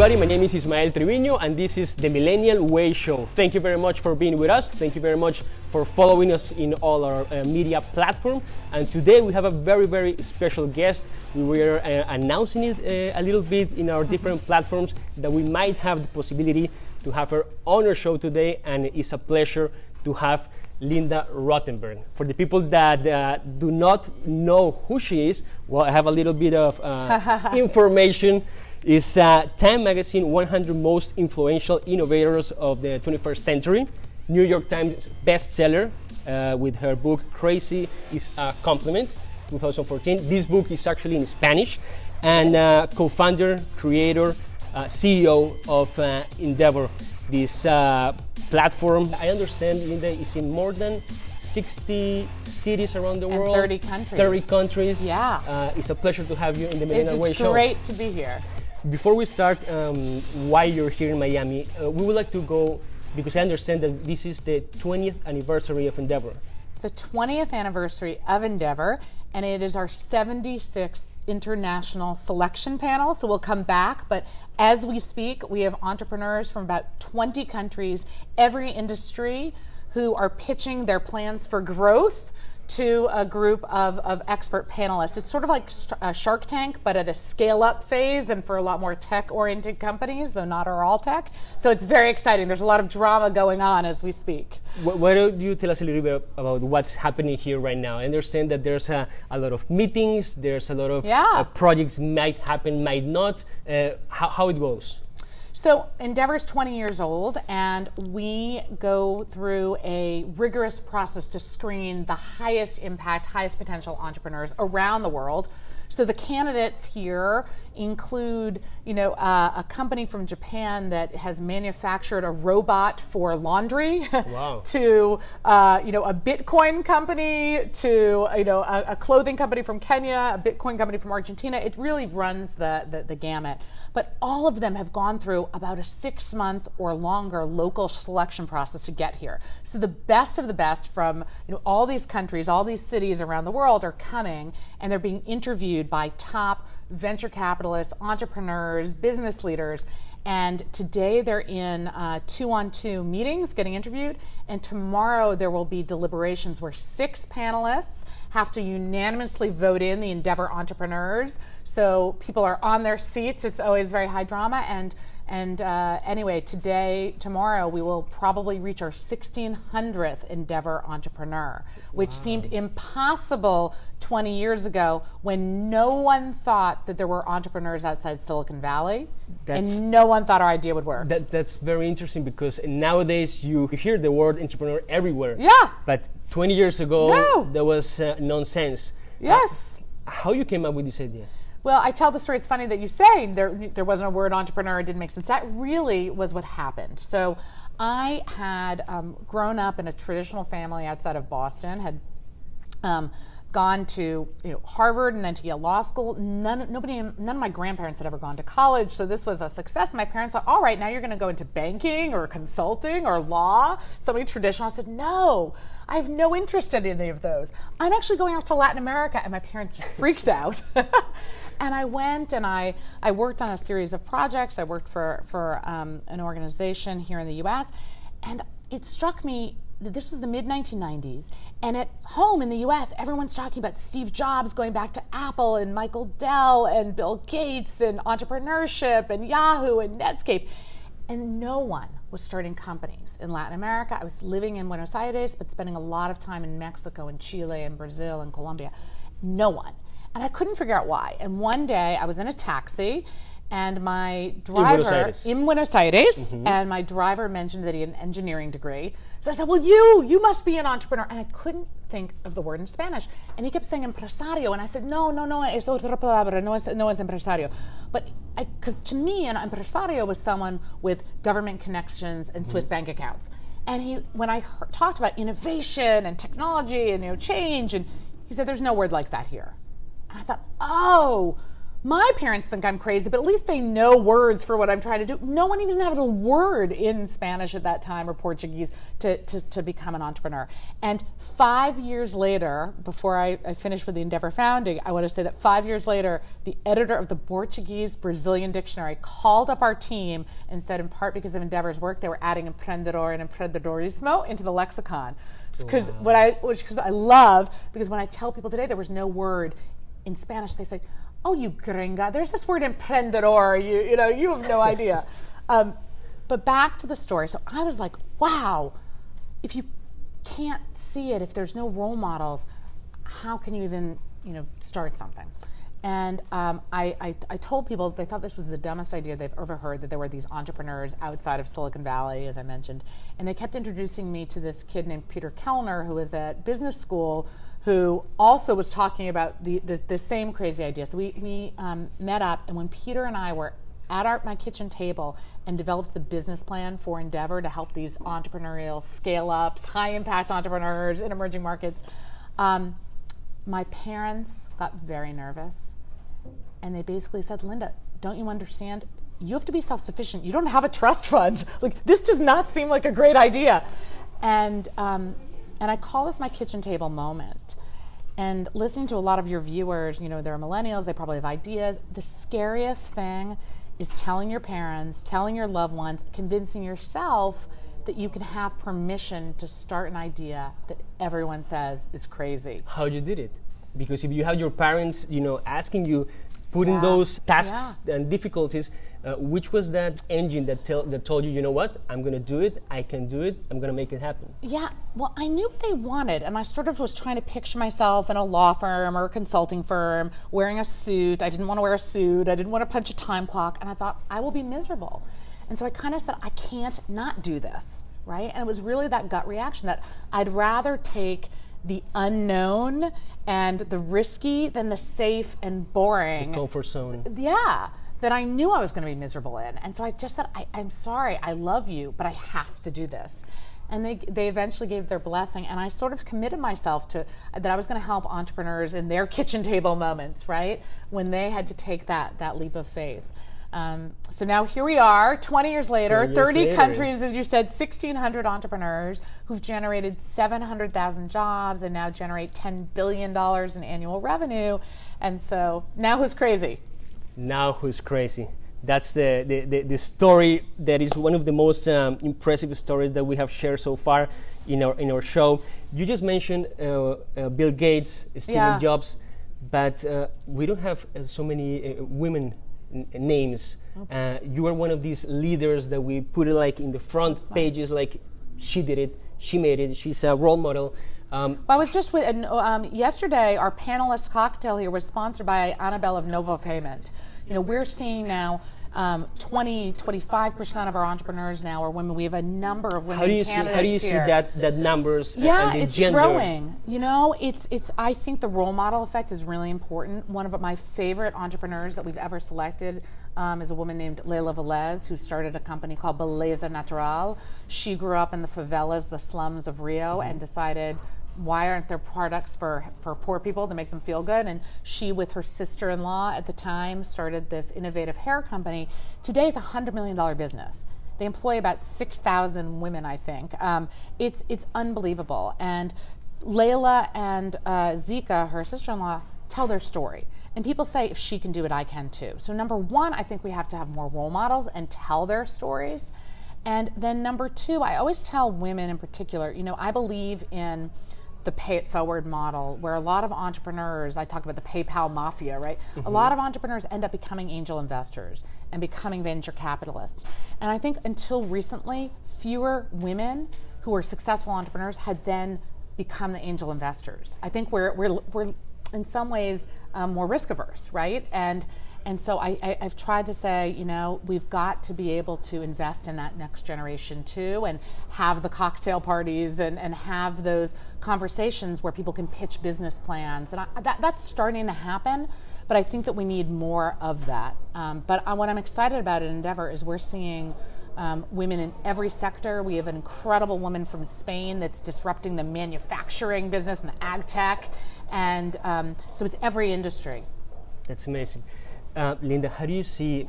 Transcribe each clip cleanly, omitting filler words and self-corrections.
everybody. My name is Ismael Triviño, and this is the Millennial Way Show. Thank you very much for being with us. Thank you very much for following us in all our media platform. And today we have a very, very special guest. We were announcing it a little bit in our different platforms that we might have the possibility to have her on our show today, and it's a pleasure to have Linda Rottenberg. For the people that do not know who she is, well, I have a little bit of information. It's Time Magazine 100 Most Influential Innovators of the 21st Century, Newyorktimes bestseller with her book Crazy is a Compliment, 2014. This book is actually in Spanish, and co-founder, creator, CEO of Endeavor, this platform. I understand, Linda, is in more than 60 cities around the world. 30 countries. 30 countries. Yeah. It's a pleasure to have you in the Millennial Way Show. It's great to be here. Before we start, why you're here in Miami, we would like to go, because I understand that this is the 20th anniversary of Endeavor. It's the 20th anniversary of Endeavor, and it is our 76th international selection panel. So we'll come back, but as we speak, we have entrepreneurs from about 20 countries, every industry, who are pitching their plans for growth to a group of expert panelists. It's sort of like Shark Tank, but at a scale-up phase and for a lot more tech-oriented companies, though not all tech. So it's very exciting. There's a lot of drama going on as we speak. Why don't you tell us a little bit about what's happening here right now? I understand that there's a lot of meetings, there's a lot of projects might happen, might not. How it goes? So Endeavor's 20 years old, and we go through a rigorous process to screen the highest impact, highest potential entrepreneurs around the world. So the candidates here include, a company from Japan that has manufactured a robot for laundry, wow. to a Bitcoin company, to a clothing company from Kenya, a Bitcoin company from Argentina. It really runs the gamut. But all of them have gone through about a 6-month or longer local selection process to get here. So the best of the best from all these countries, all these cities around the world are coming, and they're being interviewed by top venture capitalists, entrepreneurs, business leaders. And today they're in 2-on-2 meetings getting interviewed, and tomorrow there will be deliberations where 6 panelists have to unanimously vote in the Endeavor entrepreneurs. So people are on their seats. It's always very high drama. And anyway, tomorrow, we will probably reach our 1,600th Endeavor entrepreneur, which seemed impossible 20 years ago when no one thought that there were entrepreneurs outside Silicon Valley, and no one thought our idea would work. That's very interesting, because nowadays you hear the word entrepreneur everywhere. Yeah. But 20 years ago, there was nonsense. Yes. How you came up with this idea? Well, I tell the story. It's funny that you say there wasn't a word entrepreneur. It didn't make sense. That really was what happened. So I had grown up in a traditional family outside of Boston, had gone to Harvard and then to Yale Law School. None of my grandparents had ever gone to college, so this was a success. My parents thought, all right, now you're going to go into banking or consulting or law, something traditional. I said, no, I have no interest in any of those. I'm actually going off to Latin America, and my parents freaked out. And I went and I worked on a series of projects. I worked for an organization here in the U.S., and it struck me that this was the mid-1990s, and at home in the US, everyone's talking about Steve Jobs going back to Apple, and Michael Dell, and Bill Gates, and entrepreneurship, and Yahoo, and Netscape. And no one was starting companies in Latin America. I was living in Buenos Aires, but spending a lot of time in Mexico, and Chile, and Brazil, and Colombia. No one. And I couldn't figure out why. And one day, I was in a taxi, and my driver in Buenos Aires, and my driver mentioned that he had an engineering degree. So I said, well, you must be an entrepreneur. And I couldn't think of the word in Spanish. And he kept saying empresario. And I said, no, es otra palabra, no es empresario. But because to me, an empresario was someone with government connections and Swiss bank accounts. And when I talked about innovation and technology and change, and he said, there's no word like that here. And I thought, oh, my parents think I'm crazy, but at least they know words for what I'm trying to do. No one even had a word in Spanish at that time or Portuguese to become an entrepreneur. And 5 years later, before I finished with the Endeavor founding, I want to say that 5 years later, the editor of the Portuguese Brazilian dictionary called up our team and said, in part because of Endeavor's work, they were adding emprendedor and emprendedorismo into the lexicon. Because I love, because when I tell people today there was no word in Spanish, they say, oh, you gringa, there's this word emprendedor, you have no idea. But back to the story. So I was like, wow, if you can't see it, if there's no role models, how can you even, start something? And I told people, they thought this was the dumbest idea they've ever heard, that there were these entrepreneurs outside of Silicon Valley, as I mentioned. And they kept introducing me to this kid named Peter Kellner, who was at business school, who also was talking about the same crazy idea. So we met up, and when Peter and I were at my kitchen table and developed the business plan for Endeavor to help these entrepreneurial scale-ups, high-impact entrepreneurs in emerging markets, my parents got very nervous. And they basically said, Linda, don't you understand? You have to be self-sufficient. You don't have a trust fund. Like, this does not seem like a great idea. And I call this my kitchen table moment. And listening to a lot of your viewers, they're millennials, they probably have ideas. The scariest thing is telling your parents, telling your loved ones, convincing yourself that you can have permission to start an idea that everyone says is crazy. How you did it? Because if you have your parents, asking you, putting those tasks and difficulties, which was that engine that told you, you know what, I'm going to do it, I can do it, I'm going to make it happen? Yeah, well, I knew what they wanted, and I sort of was trying to picture myself in a law firm or a consulting firm wearing a suit. I didn't want to wear a suit, I didn't want to punch a time clock, and I thought, I will be miserable. And so I kind of said, I can't not do this, right? And it was really that gut reaction that I'd rather take the unknown and the risky than the safe and boring. The comfort zone. Yeah, that I knew I was going to be miserable in. And so I just said, I'm sorry, I love you, but I have to do this. And they eventually gave their blessing, and I sort of committed myself to that I was going to help entrepreneurs in their kitchen table moments, right? When they had to take that leap of faith. So now here we are, 20 years later, 30 countries, as you said, 1,600 entrepreneurs who've generated 700,000 jobs and now generate $10 billion in annual revenue. And so now who's crazy? Now who's crazy? That's the story that is one of the most impressive stories that we have shared so far in our show. You just mentioned Bill Gates, Steve Jobs, but we don't have so many women names. Okay. You are one of these leaders that we put it like in the front pages, like she did it, she made it, she's a role model. I was just with, yesterday our panelist cocktail here was sponsored by Annabelle of Novo Payment. We're seeing now 25% of our entrepreneurs now are women. We have a number of women candidates here. How do you see that numbers and the it's gender? Growing. It's. I think the role model effect is really important. One of my favorite entrepreneurs that we've ever selected is a woman named Leila Velez, who started a company called Beleza Natural. She grew up in the favelas, the slums of Rio, and decided, why aren't there products for poor people to make them feel good? And she, with her sister-in-law at the time, started this innovative hair company. Today it's a $100 million business. They employ about 6,000 women, I think. It's unbelievable. And Layla and Zika, her sister-in-law, tell their story. And people say, if she can do it, I can too. So number one, I think we have to have more role models and tell their stories. And then number two, I always tell women in particular, I believe in the pay it forward model, where a lot of entrepreneurs, I talk about the PayPal mafia, right? Mm-hmm. A lot of entrepreneurs end up becoming angel investors and becoming venture capitalists. And I think until recently, fewer women who are successful entrepreneurs had then become the angel investors. I think we're in some ways more risk averse, right? And so I've tried to say, we've got to be able to invest in that next generation too, and have the cocktail parties and have those conversations where people can pitch business plans. And that's starting to happen, but I think that we need more of that. But what I'm excited about at Endeavor is we're seeing women in every sector. We have an incredible woman from Spain that's disrupting the manufacturing business and the ag tech. And so it's every industry. That's amazing. Linda, how do you see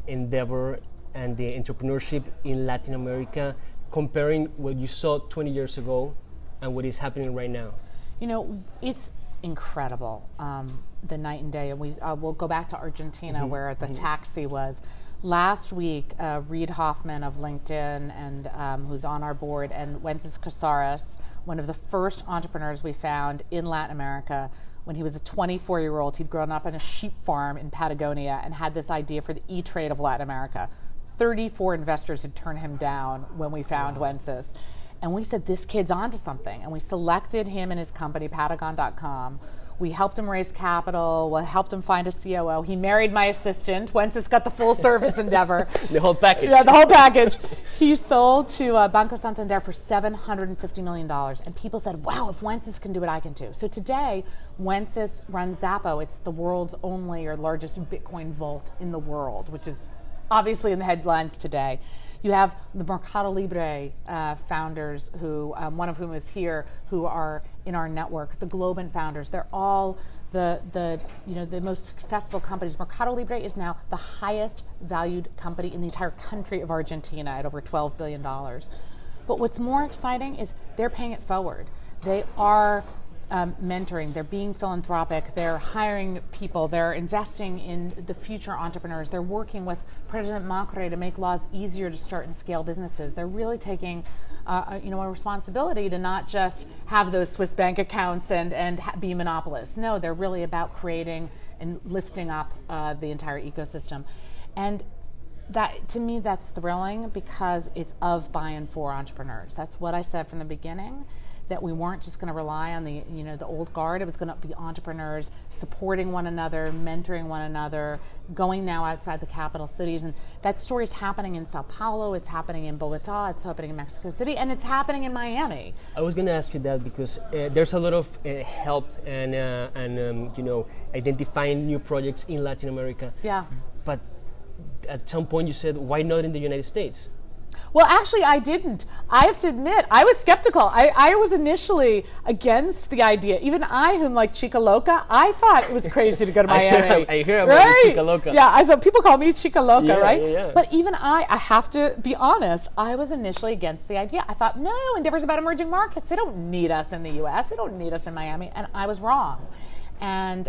Endeavor and the entrepreneurship in Latin America, comparing what you saw 20 years ago and what is happening right now? You know, it's incredible, the night and day. And we'll go back to Argentina, where the taxi was. Last week, Reid Hoffman of LinkedIn, and who's on our board, and Wences Casares, one of the first entrepreneurs we found in Latin America. When he was a 24-year-old, he'd grown up on a sheep farm in Patagonia and had this idea for the e-trade of Latin America. 34 investors had turned him down when we found Wences. And we said, this kid's onto something. And we selected him and his company, Patagon.com. We helped him raise capital. We helped him find a COO. He married my assistant. Wences got the full service Endeavor. The whole package. Yeah, the whole package. He sold to Banco Santander for $750 million. And people said, wow, if Wences can do it, I can too. So today, Wences runs Zappo. It's the world's only or largest Bitcoin vault in the world, which is obviously in the headlines today. You have the Mercado Libre founders, who one of whom is here, who are in our network. The Globant founders, they're all the most successful companies. Mercado Libre is now the highest valued company in the entire country of Argentina at over $12 billion. But what's more exciting is they're paying it forward. They are mentoring, they're being philanthropic, they're hiring people, they're investing in the future entrepreneurs, they're working with President Macri to make laws easier to start and scale businesses. They're really taking a responsibility to not just have those Swiss bank accounts and be monopolists. No, they're really about creating and lifting up the entire ecosystem. And that, to me, that's thrilling because it's of, by, and for entrepreneurs. That's what I said from the beginning, that we weren't just going to rely on the old guard. It was going to be entrepreneurs supporting one another, mentoring one another, going now outside the capital cities. And that story is happening in Sao Paulo, it's happening in Bogota, it's happening in Mexico City, and it's happening in Miami. I was going to ask you that because there's a lot of help and identifying new projects in Latin America. Yeah. But at some point you said, why not in the United States? Well, actually, I didn't. I have to admit, I was skeptical. I was initially against the idea. Even I, whom like Chica Loca, I thought it was crazy to go to Miami. I hear about Chica Loca. Yeah, so people call me Chica Loca, right? Yeah. But even I have to be honest, I was initially against the idea. I thought, no, Endeavor's about emerging markets. They don't need us in the U.S. They don't need us in Miami. And I was wrong. And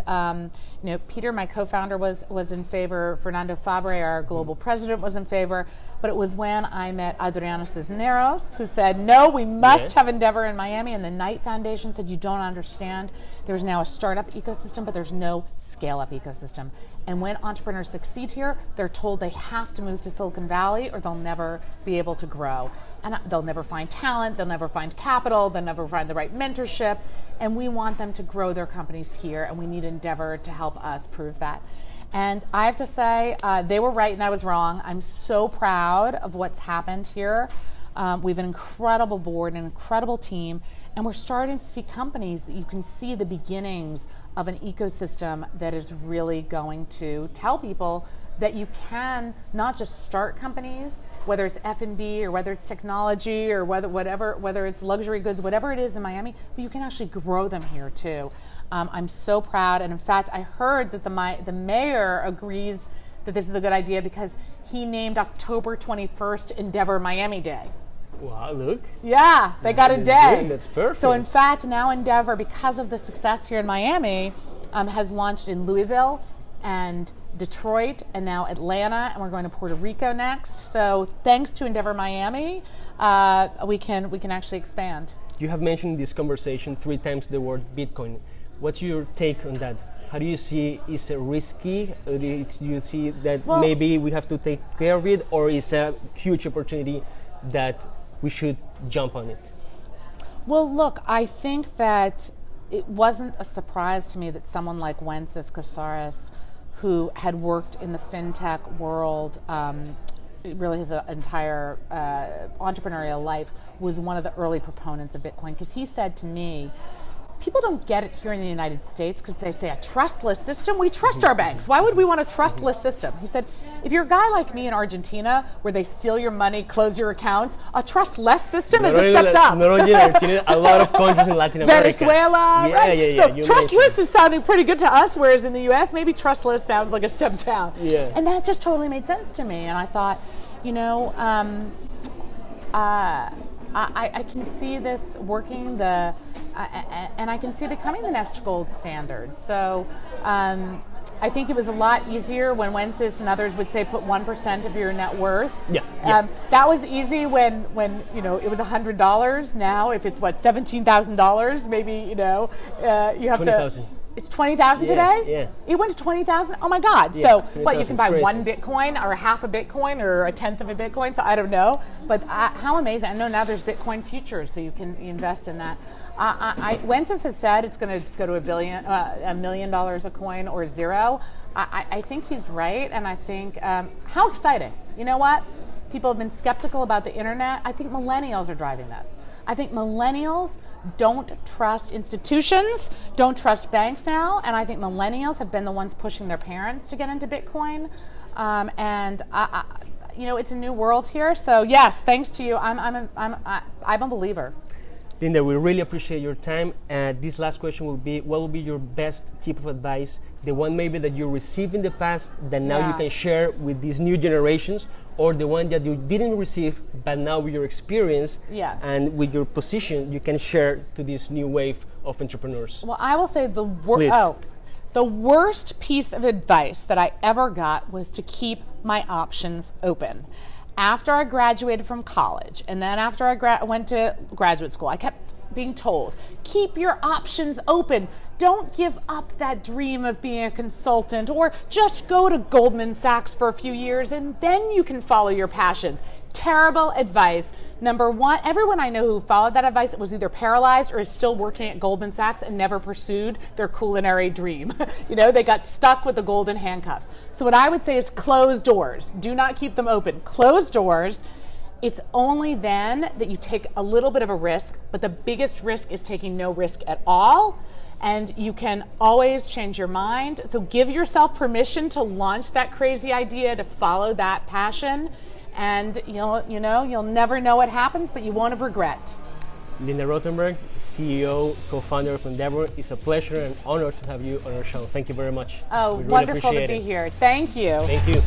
Peter, my co-founder, was in favor. Fernando Fabre, our global president, was in favor. But it was when I met Adriana Cisneros, who said, no, we must have Endeavor in Miami. And the Knight Foundation said, you don't understand. There's now a startup ecosystem, but there's no scale-up ecosystem. And when entrepreneurs succeed here, they're told they have to move to Silicon Valley or they'll never be able to grow. And they'll never find talent, they'll never find capital, they'll never find the right mentorship. And we want them to grow their companies here, and we need Endeavor to help us prove that. And I have to say, they were right and I was wrong. I'm so proud of what's happened here. We have an incredible board, an incredible team, and we're starting to see companies that you can see the beginnings of an ecosystem that is really going to tell people that you can not just start companies, whether it's F&B or whether it's technology or whether it's luxury goods, whatever it is in Miami, but you can actually grow them here too. I'm so proud, and in fact, I heard that the mayor agrees that this is a good idea because he named October 21st Endeavor Miami Day. Wow, look. Yeah, they got a day. Good. That's perfect. So in fact, now Endeavor, because of the success here in Miami, has launched in Louisville and Detroit and now Atlanta, and we're going to Puerto Rico next. So thanks to Endeavor Miami, we can actually expand. You have mentioned in this conversation 3 times the word Bitcoin. What's your take on that? How do you see, is it risky? Or do you see that maybe we have to take care of it, or is a huge opportunity that we should jump on it? Well, look, I think that it wasn't a surprise to me that someone like Wences Casares, who had worked in the fintech world, really his entire entrepreneurial life, was one of the early proponents of Bitcoin. Because he said to me, people don't get it here in the United States because they say a trustless system. We trust our banks. Why would we want a trustless system? He said, if you're a guy like me in Argentina where they steal your money, close your accounts, a trustless system is a step up. Not only in Argentina, a lot of countries in Latin America. Venezuela, right? Yeah. So trustless is sounding pretty good to us, whereas in the US, maybe trustless sounds like a step down. Yeah. And that just totally made sense to me. And I thought, I can see this working, and I can see it becoming the next gold standard. So I think it was a lot easier when Wences and others would say put 1% of your net worth. Yeah. That was easy when it was $100. Now, if it's $17,000, maybe you have 20,000. to. It's 20,000 today? Yeah. It went to 20,000? Oh my God. Yeah, So what, you can buy crazy. 1 Bitcoin or half a Bitcoin or a tenth of a Bitcoin? So I don't know. But how amazing. I know now there's Bitcoin futures, so you can invest in that. Wences has said it's going to go to $1 million a coin or zero. I think he's right. And I think, how exciting. You know what? People have been skeptical about the internet. I think millennials are driving this. I think millennials don't trust institutions, don't trust banks now, and I think millennials have been the ones pushing their parents to get into Bitcoin. It's a new world here. So yes, thanks to you, I'm a believer. Linda, we really appreciate your time. This last question will be: what will be your best tip of advice? The one maybe that you received in the past that now you can share with these new generations, or the one that you didn't receive, but now with your experience and with your position, you can share to this new wave of entrepreneurs? Well, I will say the worst piece of advice that I ever got was to keep my options open. After I graduated from college, and then after I went to graduate school, I kept being told, keep your options open. Don't give up that dream of being a consultant, or just go to Goldman Sachs for a few years and then you can follow your passions. Terrible advice. Number one, everyone I know who followed that advice was either paralyzed or is still working at Goldman Sachs and never pursued their culinary dream. They got stuck with the golden handcuffs. So what I would say is close doors. Do not keep them open. Close doors. It's only then that you take a little bit of a risk, but the biggest risk is taking no risk at all. And you can always change your mind. So give yourself permission to launch that crazy idea, to follow that passion. And you'll never know what happens, but you won't have regret. Linda Rottenberg, CEO, co-founder of Endeavor. It's a pleasure and honor to have you on our show. Thank you very much. Oh, we really wonderful to appreciate be it. here. Thank you. Thank you.